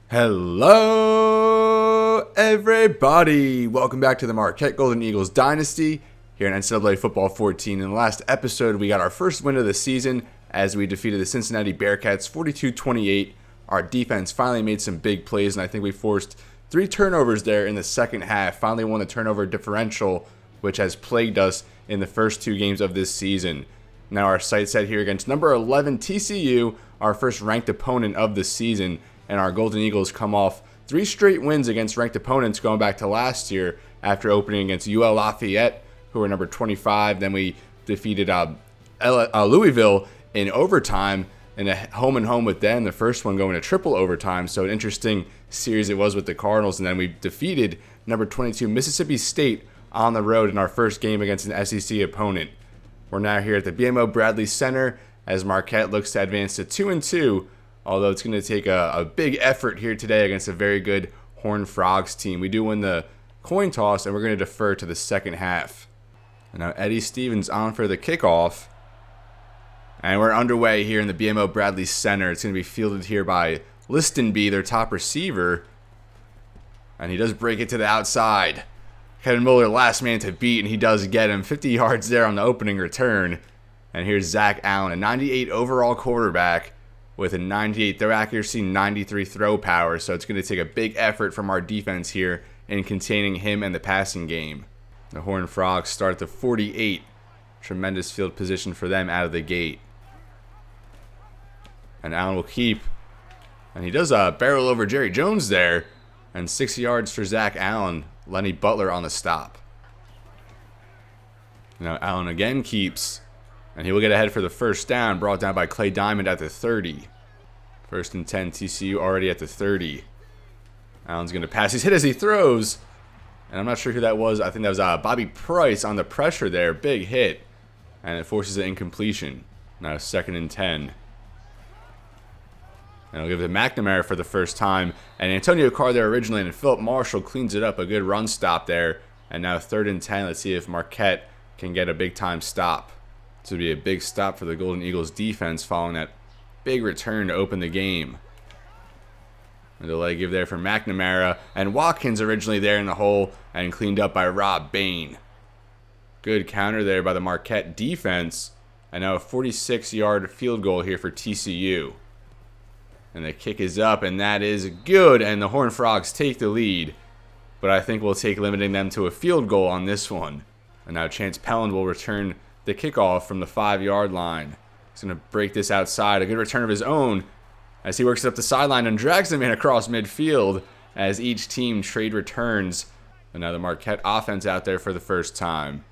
Hello, everybody. Welcome back to the Marquette Golden Eagles Dynasty here in NCAA Football 14. In the last episode, we got our first win of the season as we defeated the Cincinnati Bearcats 42-28. Our defense finally made some big plays, and I think we forced 3 turnovers there in the second half. Finally won the turnover differential, which has plagued us in the first 2 games of this season. Now our sights set here against number 11 TCU, our first ranked opponent of the season. And our Golden Eagles come off 3 straight wins against ranked opponents going back to last year after opening against UL Lafayette, who were number 25. Then we defeated Louisville in overtime and a home with them. The first one going to triple overtime. So an interesting series it was with the Cardinals. And then we defeated number 22 Mississippi State on the road in our first game against an SEC opponent. We're now here at the BMO Bradley Center as Marquette looks to advance to 2-2. Although it's going to take a big effort here today against a very good Horned Frogs team. We do win the coin toss, and we're going to defer to the second half. And now Eddie Stevens on for the kickoff. And we're underway here in the BMO Bradley Center. It's going to be fielded here by Listenby, their top receiver. And he does break it to the outside. Kevin Miller, last man to beat, and he does get him 50 yards there on the opening return. And here's Zach Allen, a 98 overall quarterback, with a 98 throw accuracy, 93 throw power. So it's going to take a big effort from our defense here in containing him and the passing game. The Horned Frogs start at the 48. Tremendous field position for them out of the gate. And Allen will keep. And he does barrel over Jerry Jones there. And 6 yards for Zach Allen. Lenny Butler on the stop. Now Allen again keeps. And he will get ahead for the first down, brought down by Clay Diamond at the 30. First and 10, TCU already at the 30. Allen's going to pass. He's hit as he throws. And I'm not sure who that was. I think that was Bobby Price on the pressure there. Big hit. And it forces an incompletion. Now second and 10. And he'll give it to McNamara for the first time. And Antonio Carr there originally. And Philip Marshall cleans it up. A good run stop there. And now third and 10. Let's see if Marquette can get a big-time stop. This would be a big stop for the Golden Eagles defense following that big return to open the game. And the leg give there for McNamara. And Watkins originally there in the hole and cleaned up by Rob Bain. Good counter there by the Marquette defense. And now a 46-yard field goal here for TCU. And the kick is up, and that is good. And the Horned Frogs take the lead. But I think we'll take limiting them to a field goal on this one. And now Chance Pelland will return the kickoff from the 5-yard line. He's going to break this outside. A good return of his own as he works up the sideline and drags the man across midfield as each team trade returns. And now the Marquette offense out there for the first time.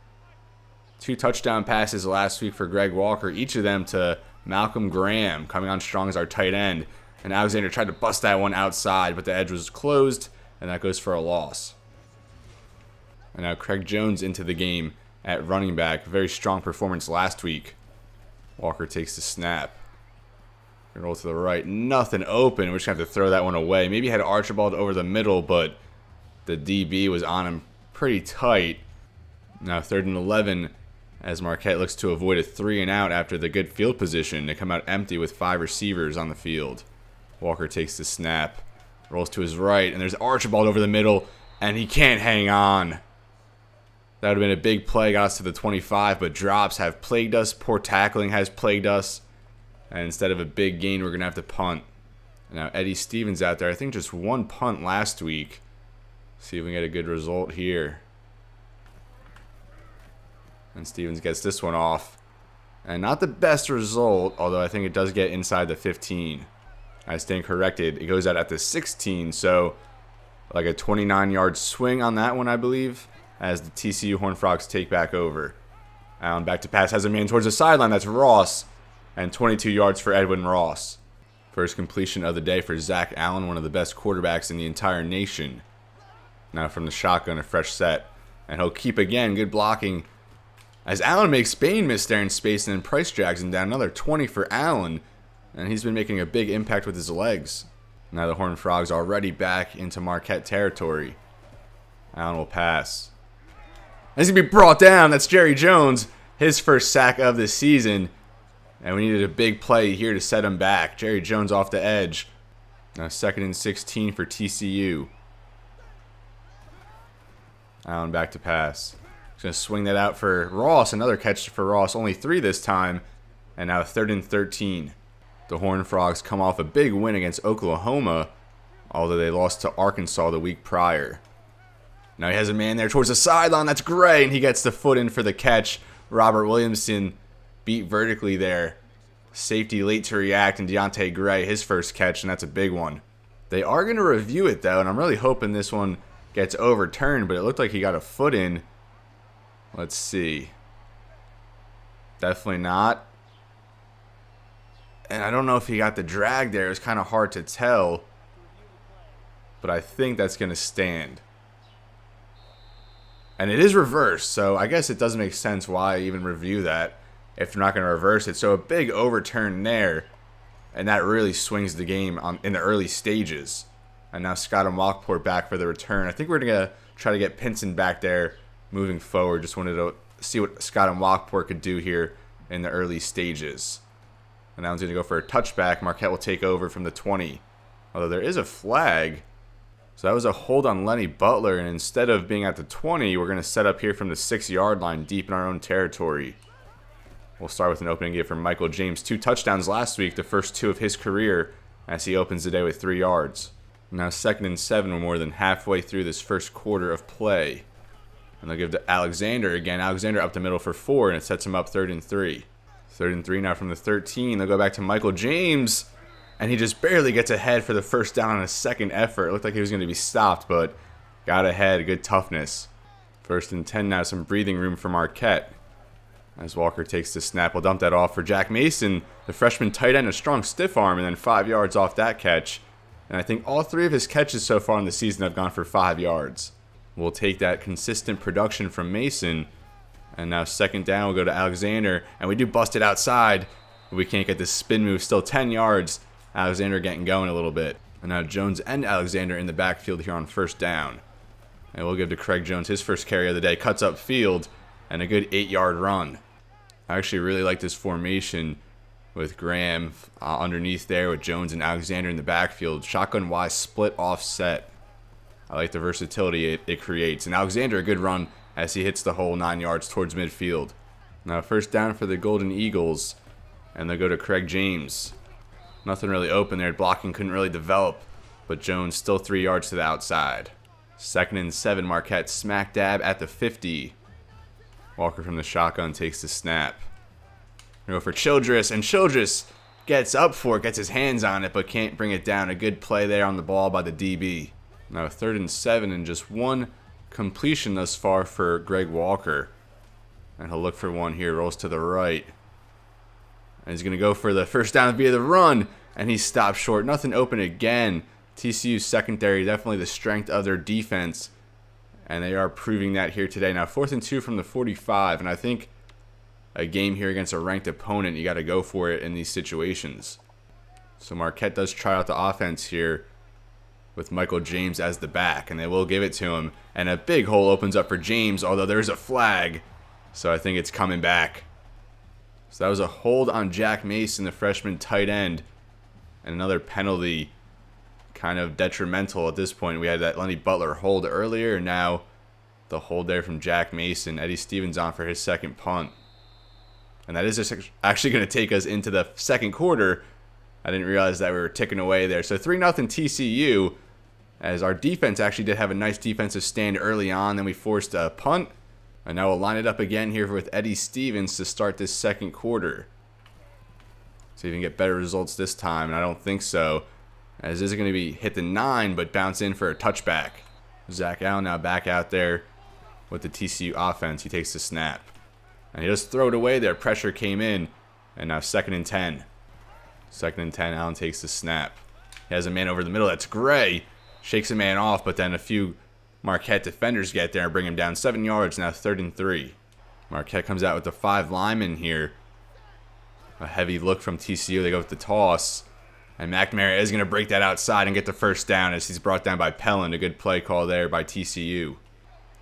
2 touchdown passes last week for Greg Walker, each of them to Malcolm Graham, coming on strong as our tight end. And Alexander tried to bust that one outside, but the edge was closed, and that goes for a loss. And now Craig Jones into the game at running back. Very strong performance last week. Walker takes the snap. Roll to the right. Nothing open. We're just going to have to throw that one away. Maybe had Archibald over the middle, but the DB was on him pretty tight. Now 3rd and 11 as Marquette looks to avoid a 3-and-out after the good field position. They come out empty with 5 receivers on the field. Walker takes the snap. Rolls to his right, and there's Archibald over the middle, and he can't hang on. That would have been a big play, got us to the 25, but drops have plagued us. Poor tackling has plagued us. And instead of a big gain, we're going to have to punt. Now Eddie Stevens out there. I think just 1 punt last week. See if we can get a good result here. And Stevens gets this one off. And not the best result, although I think it does get inside the 15. I stand corrected. It goes out at the 16, so like a 29-yard swing on that one, I believe, as the TCU Horned Frogs take back over. Allen back to pass, has a man towards the sideline. That's Ross, and 22 yards for Edwin Ross. First completion of the day for Zach Allen, one of the best quarterbacks in the entire nation. Now from the shotgun, a fresh set. And he'll keep again. Good blocking as Allen makes Bain miss there in space, and then Price drags him down. Another 20 for Allen, and he's been making a big impact with his legs. Now the Horned Frogs already back into Marquette territory. Allen will pass. He's going to be brought down. That's Jerry Jones, his first sack of the season. And we needed a big play here to set him back. Jerry Jones off the edge. Now 2nd and 16 for TCU. Allen back to pass. He's going to swing that out for Ross. Another catch for Ross. Only 3 this time. And now 3rd and 13. The Horned Frogs come off a big win against Oklahoma, although they lost to Arkansas the week prior. Now he has a man there towards the sideline. That's Gray, and he gets the foot in for the catch. Robert Williamson beat vertically there. Safety late to react, and Deontay Gray, his first catch, and that's a big one. They are going to review it, though, and I'm really hoping this one gets overturned, but it looked like he got a foot in. Let's see. Definitely not. And I don't know if he got the drag there. It's kind of hard to tell. But I think that's going to stand. And it is reversed, so I guess it doesn't make sense why even review that if they're not going to reverse it. So a big overturn there. And that really swings the game in the early stages. And now Scott and Walkport back for the return. I think we're going to try to get Pinson back there moving forward. Just wanted to see what Scott and Walkport could do here in the early stages. And now he's going to go for a touchback. Marquette will take over from the 20. Although there is a flag. So that was a hold on Lenny Butler. And instead of being at the 20, we're going to set up here from the 6-yard line deep in our own territory. We'll start with an opening give from Michael James. 2 touchdowns last week, the first 2 of his career, as he opens the day with 3 yards. Now 2nd and 7. We're more than halfway through this first quarter of play. And they'll give to Alexander again. Alexander up the middle for 4, and it sets him up 3rd and 3. 3rd and 3 now from the 13. They'll go back to Michael James. And he just barely gets ahead for the first down on a second effort. It looked like he was going to be stopped, but got ahead. Good toughness. 1st and 10 now. Some breathing room for Marquette. As Walker takes the snap, we'll dump that off for Jack Mason, the freshman tight end, a strong stiff arm, and then 5 yards off that catch. And I think all 3 of his catches so far in the season have gone for 5 yards. We'll take that consistent production from Mason. And now 2nd down, we'll go to Alexander. And we do bust it outside. But we can't get this spin move. Still 10 yards. Alexander getting going a little bit. And now Jones and Alexander in the backfield here on 1st down. And we'll give to Craig Jones his first carry of the day. Cuts up field. And a good 8-yard run. I actually really like this formation with Graham underneath there with Jones and Alexander in the backfield. Shotgun Y split offset. I like the versatility it creates. And Alexander, a good run as he hits the hole 9 yards towards midfield. Now 1st down for the Golden Eagles. And they'll go to Craig James. Nothing really open there. Blocking couldn't really develop. But Jones still 3 yards to the outside. 2nd and 7. Marquette smack dab at the 50. Walker from the shotgun takes the snap. We go for Childress, and Childress gets up for it, gets his hands on it, but can't bring it down. A good play there on the ball by the DB. Now 3rd and 7, and just 1 completion thus far for Greg Walker. And he'll look for one here, rolls to the right. And he's going to go for the first down via the run, and he stopped short. Nothing open again. TCU's secondary, definitely the strength of their defense. And they are proving that here today. Now 4th and 2 from the 45. And I think a game here against a ranked opponent, you got to go for it in these situations. So Marquette does try out the offense here with Michael James as the back. And they will give it to him. And a big hole opens up for James, although there's a flag. So I think it's coming back. So that was a hold on Jack Mason, the freshman tight end. And another penalty. Kind of detrimental at this point. We had that Lenny Butler hold earlier, and now the hold there from Jack Mason. Eddie Stevens on for his 2nd punt. And that is just actually going to take us into the 2nd quarter. I didn't realize that we were ticking away there. So 3-0 TCU, as our defense actually did have a nice defensive stand early on. Then we forced a punt. And now we'll line it up again here with Eddie Stevens to start this 2nd quarter. See if we can get better results this time, and I don't think so. As this is going to be hit the 9, but bounce in for a touchback. Zach Allen now back out there with the TCU offense. He takes the snap. And he just throw it away there. Pressure came in. And now 2nd and 10. 2nd and 10, Allen takes the snap. He has a man over the middle. That's Gray. Shakes a man off, but then a few Marquette defenders get there and bring him down 7 yards. Now 3rd and 3. Marquette comes out with the 5 linemen here. A heavy look from TCU. They go with the toss. And McNamara is going to break that outside and get the first down as he's brought down by Pellin. A good play call there by TCU.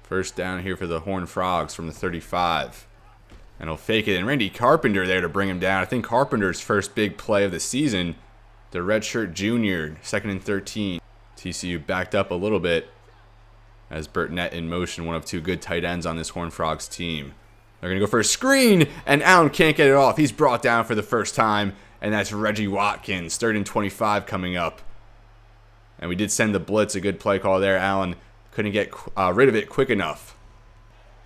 First down here for the Horned Frogs from the 35. And he'll fake it. And Randy Carpenter there to bring him down. I think Carpenter's first big play of the season the redshirt junior, 2nd and 13. TCU backed up a little bit as Burtnett in motion, one of two good tight ends on this Horned Frogs team. They're going to go for a screen, and Allen can't get it off. He's brought down for the first time, and that's Reggie Watkins. 3rd and 25 coming up. And we did send the blitz, a good play call there. Allen couldn't get rid of it quick enough.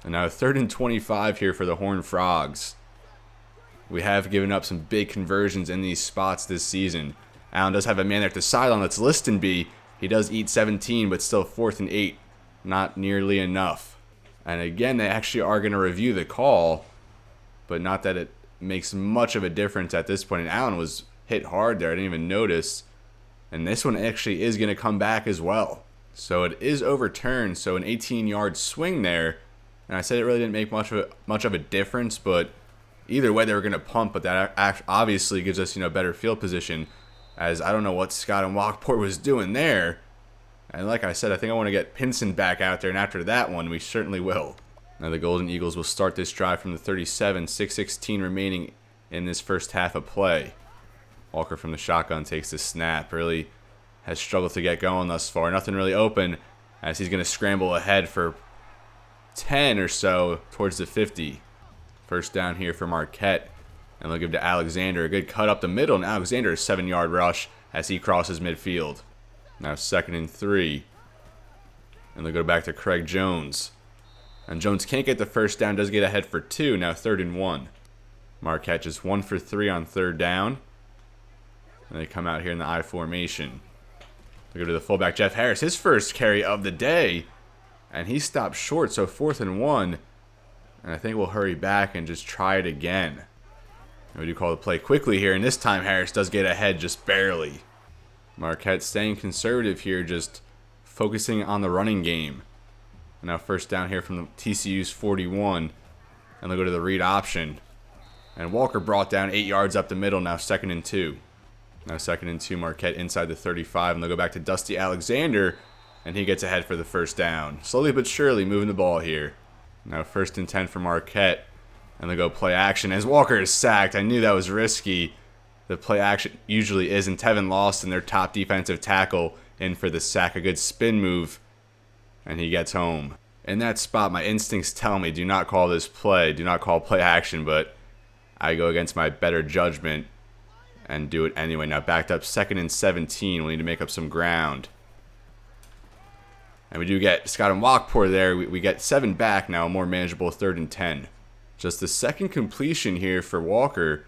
And now 3rd and 25 here for the Horned Frogs. We have given up some big conversions in these spots this season. Allen does have a man there at the sideline. Let's Listenby. He does eat 17, but still 4th and 8. Not nearly enough. And again, they actually are going to review the call, but not that it makes much of a difference at this point. And Allen was hit hard there. I didn't even notice. And this one actually is going to come back as well. So it is overturned. So an 18-yard swing there. And I said it really didn't make much of a difference, but either way they were going to punt. But that obviously gives us better field position, as I don't know what Scott and Walkport was doing there. And like I said, I think I want to get Pinson back out there, and after that one, we certainly will. Now the Golden Eagles will start this drive from the 37, 6:16 remaining in this first half of play. Walker from the shotgun takes the snap. Really has struggled to get going thus far. Nothing really open, as he's going to scramble ahead for 10 or so towards the 50. First down here for Marquette. And they'll give to Alexander. A good cut up the middle, and Alexander a 7-yard rush as he crosses midfield. Now 2nd and 3. And they'll go back to Craig Jones. And Jones can't get the first down, does get ahead for 2. Now 3rd and 1. Marquette just 1 for 3 on 3rd down. And they come out here in the I formation. They go to the fullback, Jeff Harris. His first carry of the day. And he stopped short, so 4th and 1. And I think we'll hurry back and just try it again. And we do call the play quickly here, and this time Harris does get ahead just barely. Marquette staying conservative here, just focusing on the running game. And now first down here from the TCU's 41. And they'll go to the read option. And Walker brought down 8 yards up the middle, now 2nd and 2. Now 2nd and 2, Marquette inside the 35. And they'll go back to Dusty Alexander, and he gets ahead for the first down. Slowly but surely moving the ball here. Now 1st and 10 for Marquette. And they'll go play action as Walker is sacked. I knew that was risky. The play action usually is, and Tevin Lawson, their top defensive tackle, in for the sack. A good spin move, and he gets home. In that spot, my instincts tell me do not call this play, do not call play action, but I go against my better judgment and do it anyway. Now backed up 2nd and 17. We'll need to make up some ground. And we do get Scott and Walkport there. We get 7 back now, a more manageable 3rd and 10. Just the second completion here for Walker.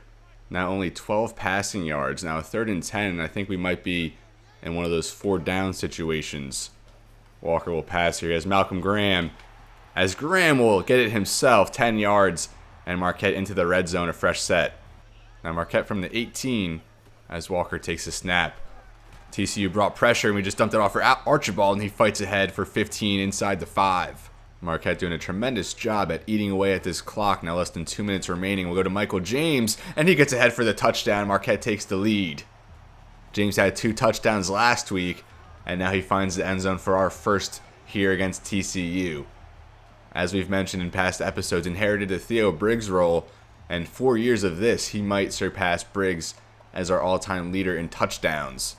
Now only 12 passing yards. Now a 3rd and 10, and I think we might be in one of those 4 down situations. Walker will pass here. He has Malcolm Graham. As Graham will get it himself, 10 yards, and Marquette into the red zone, a fresh set. Now Marquette from the 18 as Walker takes a snap. TCU brought pressure, and we just dumped it off for Archibald, and he fights ahead for 15 inside the 5. Marquette doing a tremendous job at eating away at this clock. Now less than 2 minutes remaining. We'll go to Michael James, and he gets ahead for the touchdown. Marquette takes the lead. James had 2 touchdowns last week, and now he finds the end zone for our first here against TCU. As we've mentioned in past episodes, inherited the Theo Briggs role, and 4 years of this, he might surpass Briggs as our all-time leader in touchdowns.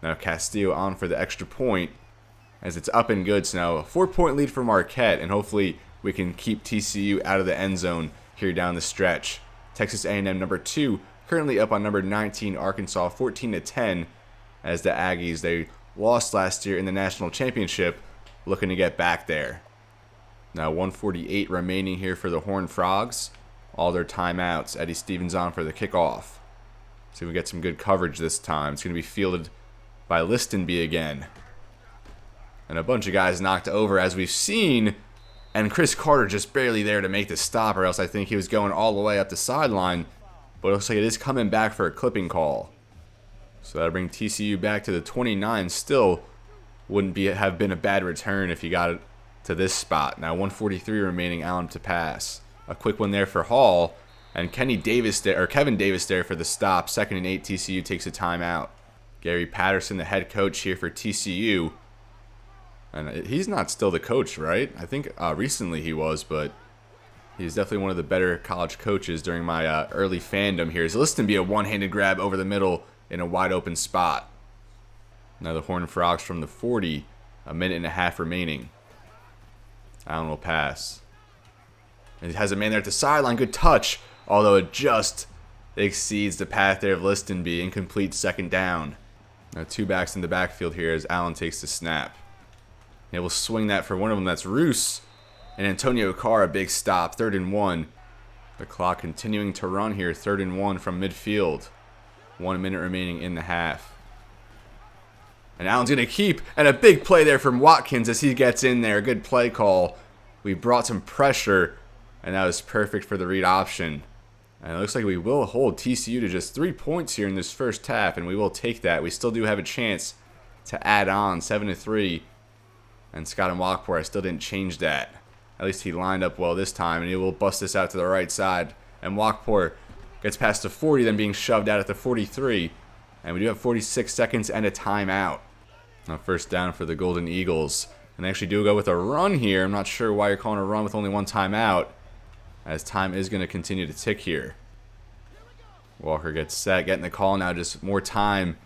Now Castillo on for the extra point, as it's up and good. So now a 4-point lead for Marquette, and hopefully we can keep TCU out of the end zone here down the stretch. Texas A&M number 2 currently up on number 19 Arkansas 14-10, as the Aggies, they lost last year in the national championship, looking to get back there. Now 1:48 remaining here for the Horned Frogs. All their timeouts. Eddie Stevens on for the kickoff. See if we get some good coverage this time. It's going to be fielded by Listenby again. And a bunch of guys knocked over, as we've seen. And Chris Carter just barely there to make the stop, or else I think he was going all the way up the sideline. But it looks like it is coming back for a clipping call. So that'll bring TCU back to the 29. Still wouldn't have been a bad return if you got it to this spot. Now 1:43 remaining, Allen to pass. A quick one there for Hall. And Kevin Davis there for the stop. 2nd and 8, TCU takes a timeout. Gary Patterson, the head coach here for TCU. And he's not still the coach, right? I think recently he was, but he's definitely one of the better college coaches during my early fandom here. So Listenby, a one-handed grab over the middle, in a wide open spot. Now the Horned Frogs from the 40, a minute and a half remaining. Allen will pass. And he has a man there at the sideline. Good touch, although it just exceeds the path there of Listenby. Incomplete, second down. Now 2 backs in the backfield here as Allen takes the snap. He will swing that for one of them. That's Roos. And Antonio Carr, a big stop. 3rd and 1. The clock continuing to run here. 3rd and 1 from midfield. 1 minute remaining in the half. And Allen's going to keep. And a big play there from Watkins as he gets in there. Good play call. We brought some pressure. And that was perfect for the read option. And it looks like we will hold TCU to just 3 points here in this first half. And we will take that. We still do have a chance to add on 7-3. And Scott and Walkport, I still didn't change that. At least he lined up well this time. And he will bust this out to the right side. And Walkport gets past the 40, then being shoved out at the 43. And we do have 46 seconds and a timeout. Now first down for the Golden Eagles. And they actually do go with a run here. I'm not sure why you're calling a run with only 1 timeout, as time is going to continue to tick here. Walker gets set, getting the call now, just more time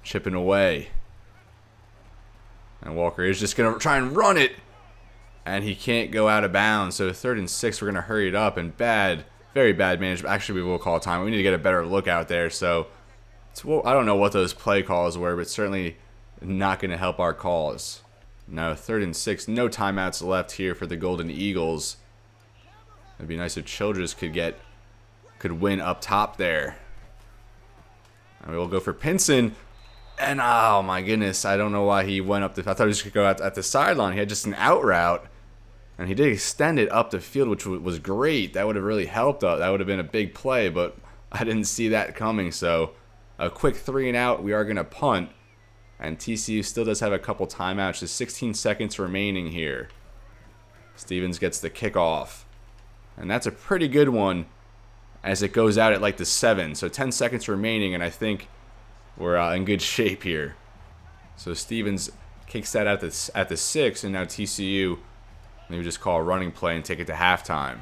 chipping away. And Walker is just going to try and run it. And he can't go out of bounds. So 3rd and 6, we're going to hurry it up. And very bad management. Actually, we will call time. We need to get a better look out there. So I don't know what those play calls were, but certainly not going to help our cause. Now 3rd and 6, no timeouts left here for the Golden Eagles. It'd be nice if Childress could win up top there. And we'll go for Pinson. And oh my goodness, I don't know why he went up. I thought he was going to go out at the sideline. He had just an out route. And he did extend it up the field, which was great. That would have really helped us. That would have been a big play, but I didn't see that coming. So a quick 3 and out. We are going to punt. And TCU still does have a couple timeouts. Just 16 seconds remaining here. Stevens gets the kickoff. And that's a pretty good one as it goes out at like the 7. So 10 seconds remaining, and I think we're in good shape here. So Stevens kicks that at the 6, and now TCU maybe just call a running play and take it to halftime.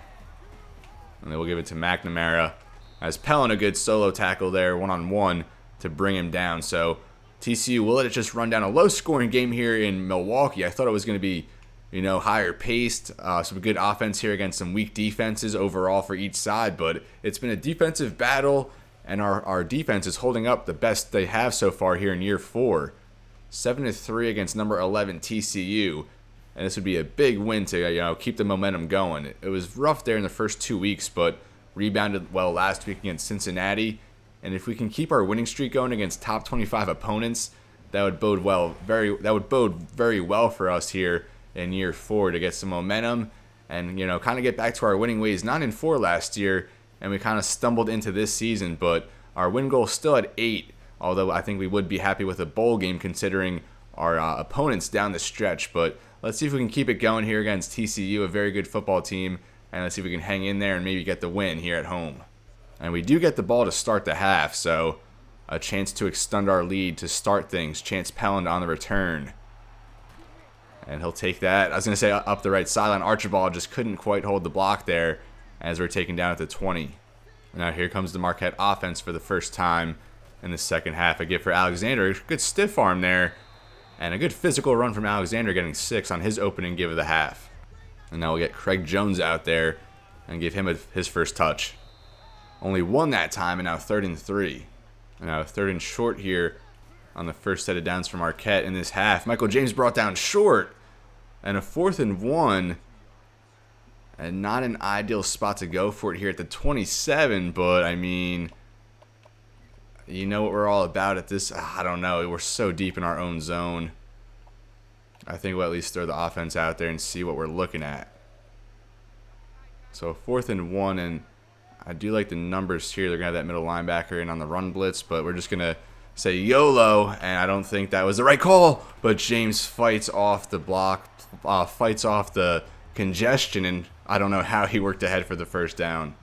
And then we'll give it to McNamara. As Pellin, a good solo tackle there, one-on-one to bring him down. So TCU will let it just run down a low-scoring game here in Milwaukee. I thought it was going to be, higher paced, some good offense here against some weak defenses overall for each side, but it's been a defensive battle, and our defense is holding up the best they have so far here in year 4. 7-3 against number 11 TCU, and this would be a big win to keep the momentum going. It was rough there in the first 2 weeks, but rebounded well last week against Cincinnati, and if we can keep our winning streak going against top 25 opponents, that would bode very well for us here in year 4 to get some momentum and kind of get back to our winning ways. 9-4 last year, and we kind of stumbled into this season, but our win goal is still at 8, although I think we would be happy with a bowl game considering our opponents down the stretch. But let's see if we can keep it going here against TCU, a very good football team, and let's see if we can hang in there and maybe get the win here at home. And we do get the ball to start the half, so a chance to extend our lead to start things. Chance Pellin on the return. And he'll take that. I was going to say up the right sideline. Archibald just couldn't quite hold the block there as we're taken down at the 20. Now here comes the Marquette offense for the first time in the second half. A gift for Alexander. Good stiff arm there. And a good physical run from Alexander, getting 6 on his opening give of the half. And now we'll get Craig Jones out there and give him his first touch. Only 1 that time, and now 3rd and 3. And now 3rd and short here on the first set of downs for Marquette in this half. Michael James brought down short. And a 4th and 1. And not an ideal spot to go for it here at the 27. But, I mean, you know what we're all about at this. I don't know. We're so deep in our own zone. I think we'll at least throw the offense out there and see what we're looking at. So 4th and 1. And I do like the numbers here. They're going to have that middle linebacker in on the run blitz. But we're just going to say YOLO. And I don't think that was the right call. But James fights off the block. Fights off the congestion, and I don't know how he worked ahead for the first down.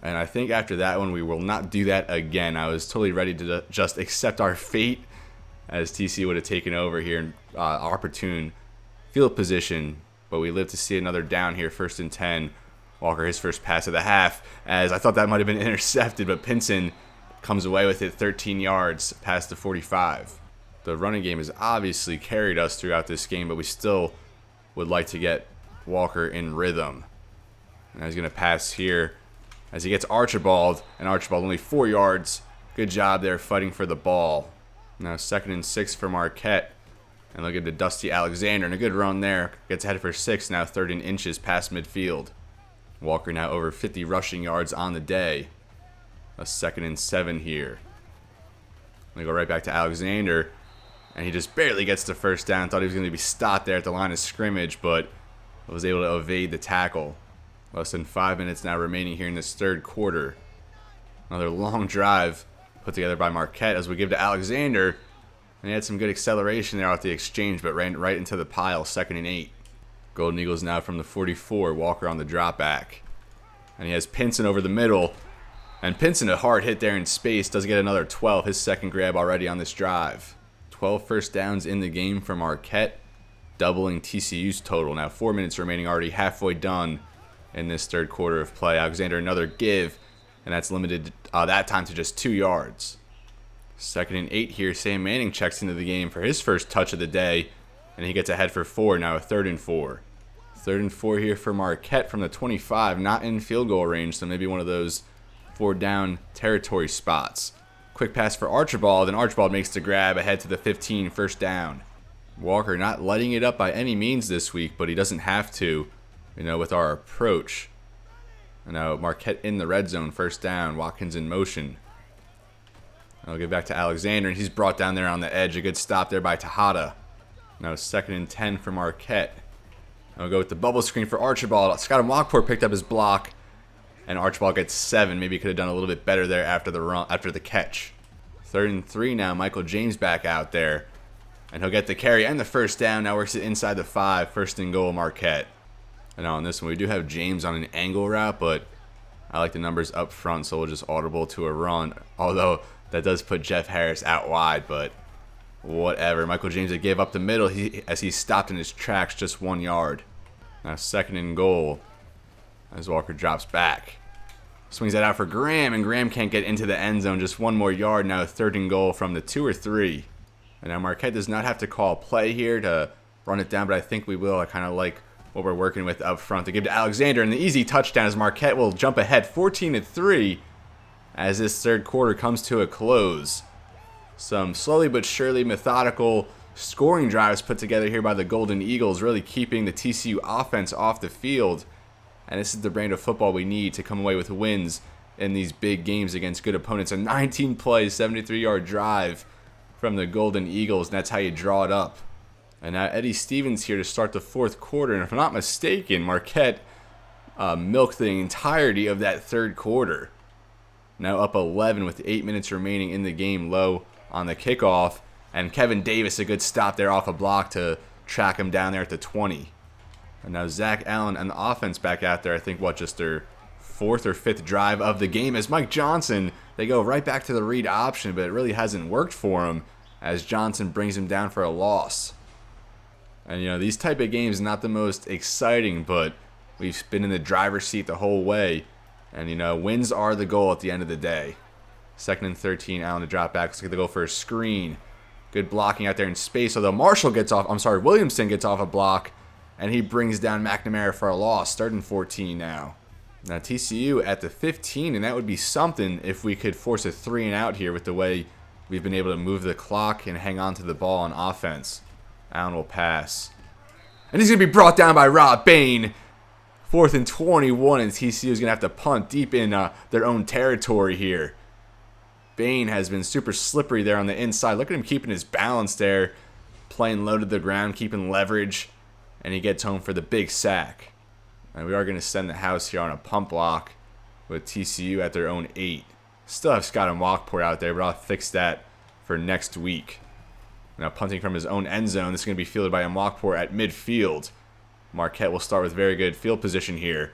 And I think after that one, we will not do that again. I was totally ready to just accept our fate as TC would have taken over here in opportune field position, but we live to see another down here, 1st and 10. Walker, his first pass of the half, as I thought that might have been intercepted, but Pinson comes away with it 13 yards past the 45. The running game has obviously carried us throughout this game, but we still would like to get Walker in rhythm. Now he's going to pass here as he gets Archibald, and Archibald only 4 yards. Good job there fighting for the ball. Now 2nd and 6 for Marquette. And look at the Dusty Alexander, and a good run there. Gets ahead for 6, now 3rd and inches past midfield. Walker now over 50 rushing yards on the day. A 2nd and 7 here. We go right back to Alexander, and he just barely gets the first down. Thought he was going to be stopped there at the line of scrimmage, but was able to evade the tackle. Less than 5 minutes now remaining here in this 3rd quarter. Another long drive put together by Marquette as we give to Alexander. And he had some good acceleration there off the exchange, but ran right into the pile, 2nd and 8. Golden Eagles now from the 44, Walker on the drop back. And he has Pinson over the middle. And Pinson, a hard hit there in space, does get another 12, his 2nd grab already on this drive. 12 first downs in the game for Marquette, doubling TCU's total. Now 4 minutes remaining, already halfway done in this 3rd quarter of play. Alexander another give, and that's limited that time to just 2 yards. 2nd and 8 here. Sam Manning checks into the game for his first touch of the day, and he gets ahead for 4. Now a 3rd and 4. 3rd and 4 here for Marquette from the 25, not in field goal range, so maybe one of those 4-down territory spots. Quick pass for Archibald, and Archibald makes the grab ahead to the 15, 1st down. Walker not lighting it up by any means this week, but he doesn't have to, with our approach. And now Marquette in the red zone, 1st down. Watkins in motion. I'll get back to Alexander, and he's brought down there on the edge. A good stop there by Tejada. Now 2nd and 10 for Marquette. I'll go with the bubble screen for Archibald. Scott Mwakpour picked up his block, and Archibald gets 7. Maybe he could have done a little bit better there after the catch. 3rd and 3 now. Michael James back out there, and he'll get the carry and the 1st down. Now works it inside the 5. 1st and goal, Marquette. And on this one, we do have James on an angle route, but I like the numbers up front, so we'll just audible to a run. Although that does put Jeff Harris out wide, but whatever. Michael James gave up the middle as he stopped in his tracks, just 1 yard. Now 2nd and goal as Walker drops back. Swings that out for Graham, and Graham can't get into the end zone. Just 1 more yard. Now 3rd and goal from the 2 or 3. And now Marquette does not have to call a play here to run it down, but I think we will. I kind of like what we're working with up front. To give to Alexander, and the easy touchdown as Marquette will jump ahead 14-3 as this 3rd quarter comes to a close. Some slowly but surely methodical scoring drives put together here by the Golden Eagles, really keeping the TCU offense off the field. And this is the brand of football we need to come away with wins in these big games against good opponents. A 19-play, 73-yard drive from the Golden Eagles, and that's how you draw it up. And now Eddie Stevens here to start the 4th quarter. And if I'm not mistaken, Marquette milked the entirety of that 3rd quarter. Now up 11 with 8 minutes remaining in the game, low on the kickoff. And Kevin Davis, a good stop there off a block to track him down there at the 20. And now Zach Allen and the offense back out there. I think, just their 4th or 5th drive of the game. As Mike Johnson, they go right back to the read option, but it really hasn't worked for him as Johnson brings him down for a loss. And, these type of games, not the most exciting, but we've been in the driver's seat the whole way. And, wins are the goal at the end of the day. 2nd and 13, Allen to drop back. Looks like they go for a screen. Good blocking out there in space. Although Williamson gets off a block, and he brings down McNamara for a loss. 3rd and 14 now. Now TCU at the 15, and that would be something if we could force a 3 and out here with the way we've been able to move the clock and hang on to the ball on offense. Allen will pass. And he's going to be brought down by Rob Bain. 4th and 21, and TCU is going to have to punt deep in their own territory here. Bain has been super slippery there on the inside. Look at him keeping his balance there. Playing low to the ground, keeping leverage. And he gets home for the big sack. And we are going to send the house here on a pump block with TCU at their own 8. Still have Scott Mwakpour out there, but I'll fix that for next week. Now punting from his own end zone. This is going to be fielded by Mwakpour at midfield. Marquette will start with very good field position here.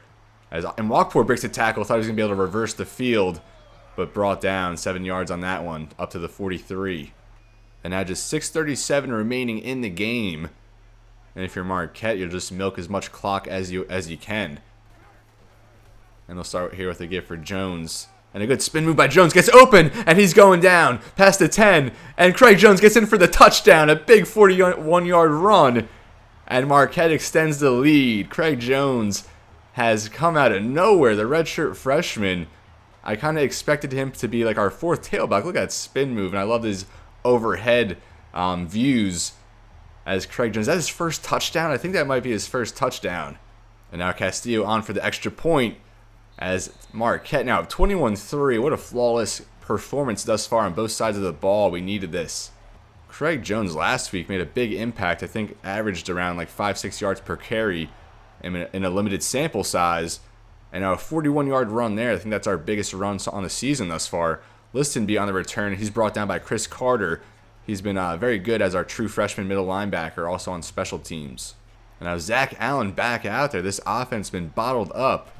As Mwakpour breaks a tackle, thought he was going to be able to reverse the field, but brought down 7 yards on that one, up to the 43. And now just 6:37 remaining in the game. And if you're Marquette, you'll just milk as much clock as you can. And they'll start here with a give for Jones And a good spin move by Jones gets open, and he's going down past the 10. And Craig Jones gets in for the touchdown, a big 41-yard run. And Marquette extends the lead. Craig Jones has come out of nowhere, the redshirt freshman. I kind of expected him to be like our fourth tailback. Look at that spin move, and I love his overhead views as Craig Jones. That's his first touchdown. I think that might be his first touchdown. And now Castillo on for the extra point as Marquette now up 21-3. What a flawless performance thus far on both sides of the ball. We needed this. Craig Jones last week made a big impact. I think averaged around like 5-6 yards per carry in a limited sample size. And now a 41-yard run there. I think that's our biggest run on the season thus far. Listenby on the return. He's brought down by Chris Carter. He's been very good as our true freshman middle linebacker, also on special teams. And now Zach Allen back out there. This offense has been bottled up.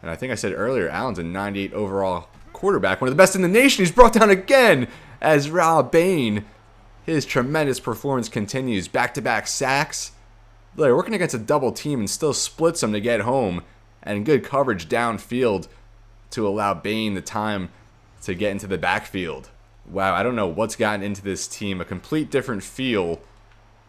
And I think I said earlier, Allen's a 98 overall quarterback, one of the best in the nation. He's brought down again as Rob Bain. His tremendous performance continues. Back-to-back sacks. They're working against a double team and still splits them to get home. And good coverage downfield to allow Bain the time to get into the backfield. Wow, I don't know what's gotten into this team. A complete different feel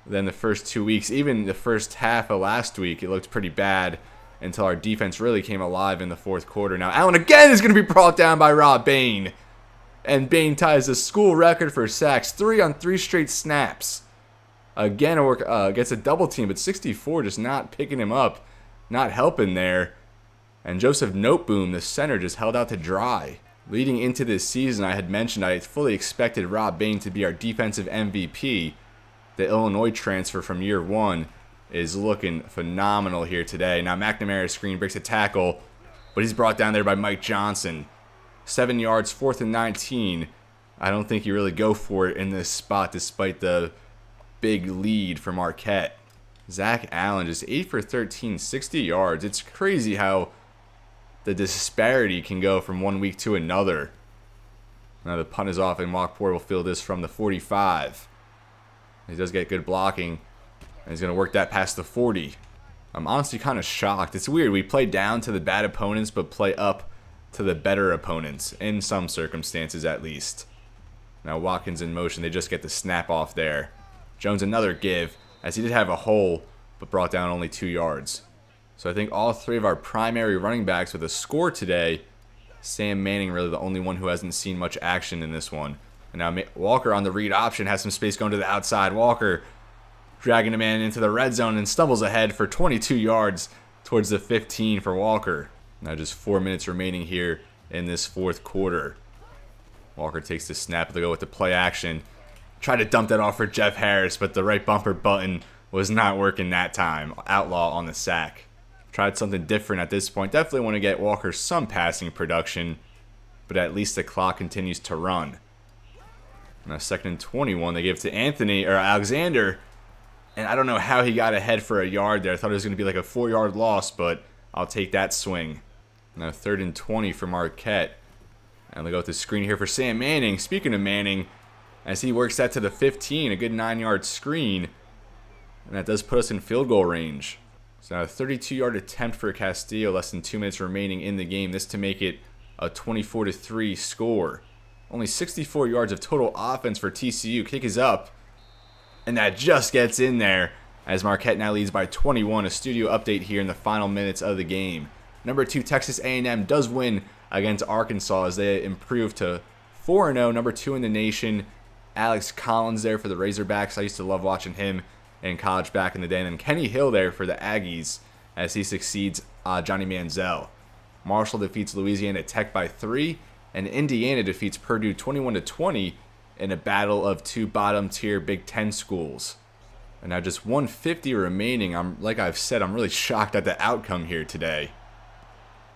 than the first 2 weeks. Even the first half of last week, it looked pretty bad until our defense really came alive in the fourth quarter. Now Allen again is going to be brought down by Rob Bain. And Bain ties the school record for sacks. 3 on 3 straight snaps. Again, gets a double team, but 64 just not picking him up. Not helping there. And Joseph Noteboom, the center, just held out to dry. Leading into this season, I had mentioned I fully expected Rob Bain to be our defensive MVP. The Illinois transfer from year 1 is looking phenomenal here today. Now McNamara screen breaks a tackle, but he's brought down there by Mike Johnson. 7 yards, 4th and 19. I don't think you really go for it in this spot despite the big lead for Marquette. Zach Allen just 8 for 13, 60 yards. It's crazy how the disparity can go from 1 week to another. Now the punt is off and Walkport will field this from the 45. He does get good blocking. And he's going to work that past the 40. I'm honestly kind of shocked. It's weird. We play down to the bad opponents, but play up to the better opponents, in some circumstances at least. Now Watkins in motion. They just get the snap off there. Jones another give, as he did have a hole, but brought down only 2 yards. So I think all 3 of our primary running backs with a score today. Sam Manning really the only one who hasn't seen much action in this one. And now Walker on the read option has some space going to the outside. Walker dragging a man into the red zone and stumbles ahead for 22 yards towards the 15 for Walker. Now just 4 minutes remaining here in this fourth quarter. Walker takes the snap to go with the play action. Tried to dump that off for Jeff Harris, but the right bumper button was not working that time. Outlaw on the sack. Tried something different at this point. Definitely want to get Walker some passing production, but at least the clock continues to run. Now 2nd and 21, they give it to Alexander. And I don't know how he got ahead for a yard there. I thought it was going to be like a 4-yard loss, but I'll take that swing. Now 3rd and 20 for Marquette. And they go with the screen here for Sam Manning. Speaking of Manning, as he works that to the 15, a good 9-yard screen. And that does put us in field goal range. So now a 32-yard attempt for Castillo, less than 2 minutes remaining in the game. This to make it a 24-3 score. Only 64 yards of total offense for TCU. Kick is up. And that just gets in there as Marquette now leads by 21. A studio update here in the final minutes of the game. Number 2, Texas A&M does win against Arkansas as they improve to 4-0. Number 2 in the nation. Alex Collins there for the Razorbacks. I used to love watching him in college back in the day. And then Kenny Hill there for the Aggies as he succeeds Johnny Manziel. Marshall defeats Louisiana Tech by 3. And Indiana defeats Purdue 21-20 in a battle of 2 bottom-tier Big Ten schools. And now just 150 remaining. Like I've said, I'm really shocked at the outcome here today.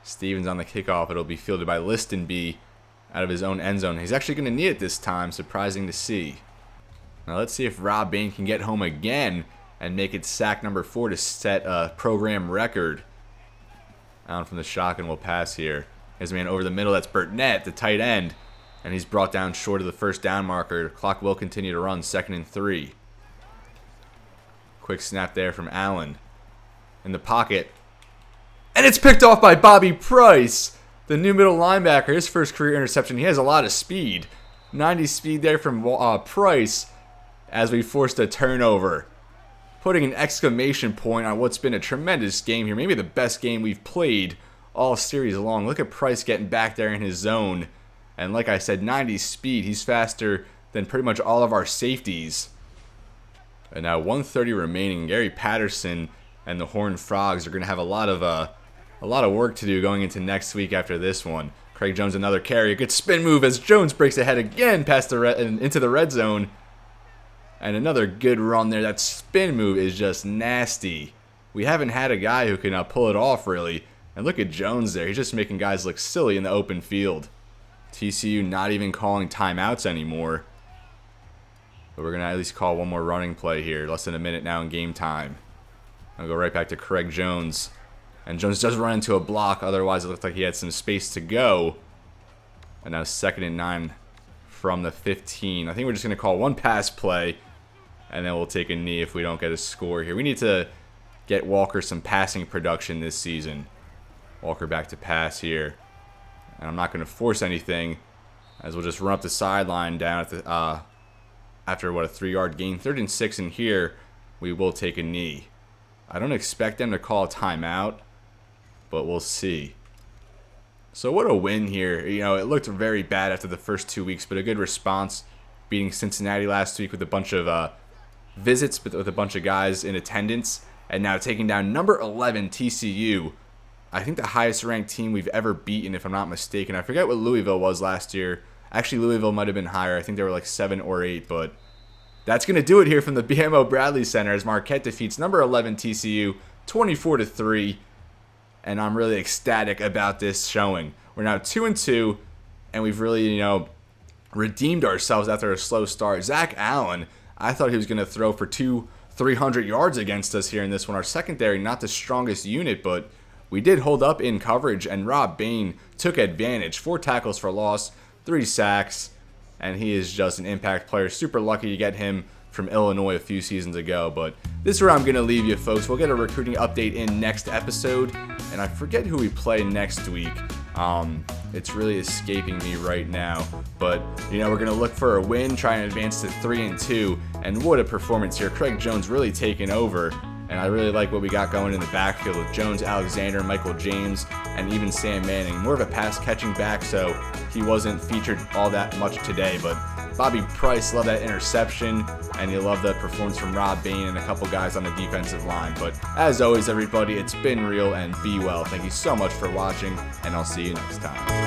Stevens on the kickoff. It'll be fielded by Listenby out of his own end zone. He's actually going to need it this time. Surprising to see. Now let's see if Rob Bain can get home again and make it sack number 4 to set a program record. Down from the shotgun will pass here. Here's a man over the middle. That's Burtnett, the tight end. And he's brought down short of the first down marker. Clock will continue to run. 2nd and 3. Quick snap there from Allen. In the pocket. And it's picked off by Bobby Price. the new middle linebacker, his first career interception. He has a lot of speed. 90 speed there from Price as we forced a turnover. Putting an exclamation point on what's been a tremendous game here. Maybe the best game we've played all series long. Look at Price getting back there in his zone. And like I said, 90 speed. He's faster than pretty much all of our safeties. And now 1:30 remaining. Gary Patterson and the Horned Frogs are going to have a lot of work to do going into next week after this one. Craig Jones another carry. A good spin move as Jones breaks ahead again past into the red zone. And another good run there. That spin move is just nasty. We haven't had a guy who can pull it off really. And look at Jones there. He's just making guys look silly in the open field. TCU not even calling timeouts anymore. But we're going to at least call one more running play here. Less than a minute now in game time. I'll go right back to Craig Jones. And Jones does run into a block. Otherwise, it looked like he had some space to go. And now 2nd and 9 from the 15. I think we're just going to call one pass play. And then we'll take a knee if we don't get a score here. We need to get Walker some passing production this season. Walker back to pass here. And I'm not going to force anything, as we'll just run up the sideline down at the, after, a 3-yard gain. 3rd and 6 in here, we will take a knee. I don't expect them to call a timeout, but we'll see. So what a win here. You know, it looked very bad after the first 2 weeks, but a good response. Beating Cincinnati last week with a bunch of visits, but with a bunch of guys in attendance. And now taking down number 11 TCU. I think the highest ranked team we've ever beaten, if I'm not mistaken. I forget what Louisville was last year. Actually, Louisville might have been higher. I think they were like 7 or 8, but that's going to do it here from the BMO Bradley Center as Marquette defeats number 11 TCU 24-3. And I'm really ecstatic about this showing. We're now 2-2, and we've really, redeemed ourselves after a slow start. Zach Allen, I thought he was going to throw for 300 yards against us here in this one. Our secondary, not the strongest unit, but we did hold up in coverage, and Rob Bain took advantage. 4 tackles for loss, 3 sacks, and he is just an impact player. Super lucky to get him from Illinois a few seasons ago. But this is where I'm going to leave you, folks. We'll get a recruiting update in next episode, and I forget who we play next week. It's really escaping me right now. But, we're going to look for a win, try and advance to 3-2, and what a performance here. Craig Jones really taking over. And I really like what we got going in the backfield with Jones, Alexander, Michael James, and even Sam Manning. More of a pass-catching back, so he wasn't featured all that much today. But Bobby Price, love that interception, and you love the performance from Rob Bain and a couple guys on the defensive line. But as always, everybody, it's been real, and be well. Thank you so much for watching, and I'll see you next time.